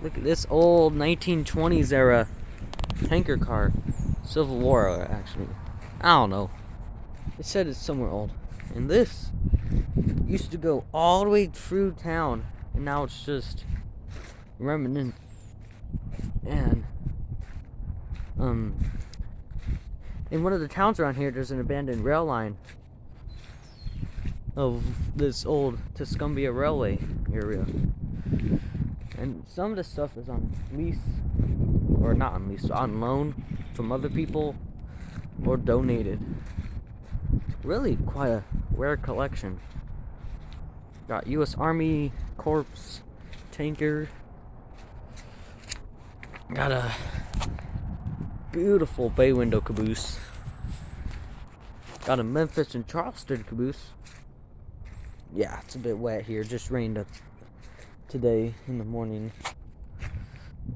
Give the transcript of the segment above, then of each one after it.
Look at this old 1920s era tanker car. Civil War, actually. I don't know. It said it's somewhere old. And this used to go all the way through town, and now it's just remnant. And in one of the towns around here, there's an abandoned rail line of this old Tuscombia railway area. And some of the stuff is on lease, or not on lease, on loan from other people, or donated. It's really quite a rare collection. Got U.S. Army Corps tanker. Got a beautiful bay window caboose. Got a Memphis and Charleston caboose. Yeah, it's a bit wet here. Just rained up today in the morning.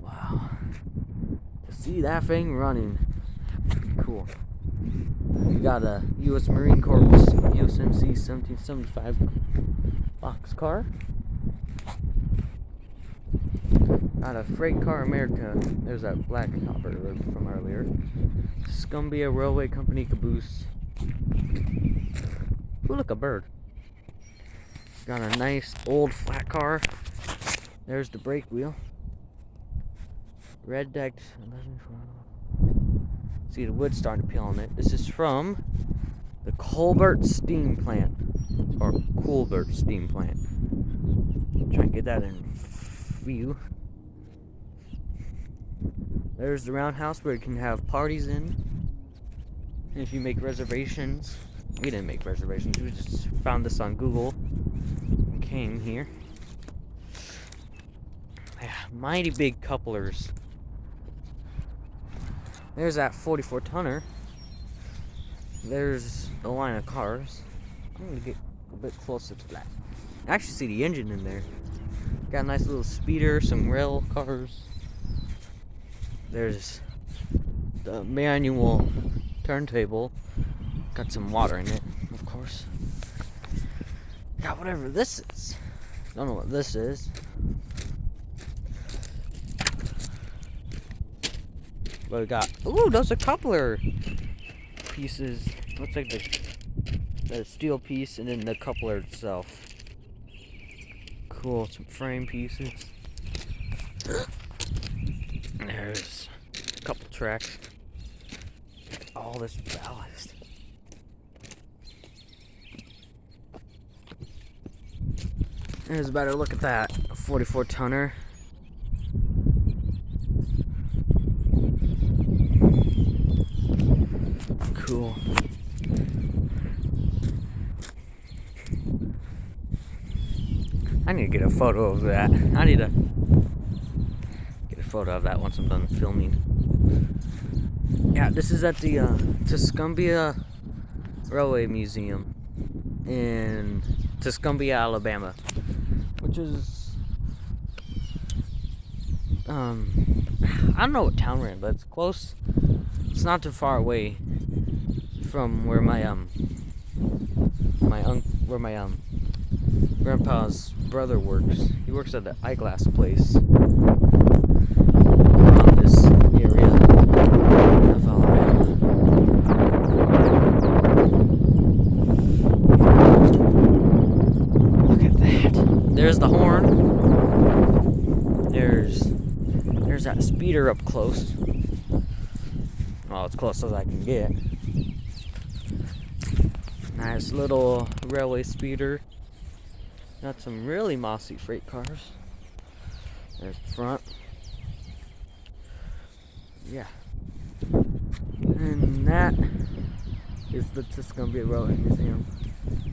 Wow. To see that thing running, cool. We got a U.S. Marine Corps USMC 1775 boxcar. Got a Freight Car America. There's that black hopper from earlier. Tuscombia Railway Company caboose. Ooh, look, a bird. Got a nice old flat car. There's the brake wheel. Red decked. See the wood starting to peel on it. This is from the Colbert Steam Plant, or Colbert Steam Plant. Try and get that in view. There's the roundhouse where you can have parties in. And if you make reservations, we didn't make reservations. We just found this on Google and came here. Yeah, mighty big couplers. There's that 44 tonner. There's the line of cars. I'm gonna get a bit closer to that. I actually see the engine in there. Got a nice little speeder, some rail cars. There's the manual turntable. Got some water in it, of course. Got whatever this is. Don't know what this is. But we got, ooh, those are coupler pieces. Looks like the steel piece and then the coupler itself. Cool, some frame pieces. There's a couple tracks. All this ballast. There's a better look at that 44 tonner. Cool. I need to get a photo of that. I need to get a photo of that once I'm done filming. Yeah, this is at the Tuscombia Railway Museum in Tuscombia, Alabama, which is I don't know what town we're in, but it's close. It's not too far away from where my grandpa's brother works. He works at the eyeglass place around this area of Alabama. Look at that. There's the horn. There's that speeder up close. Well, as close as I can get. Nice little railway speeder. Got some really mossy freight cars. There's the front. Yeah. And that is the Tuscombia Railway Museum.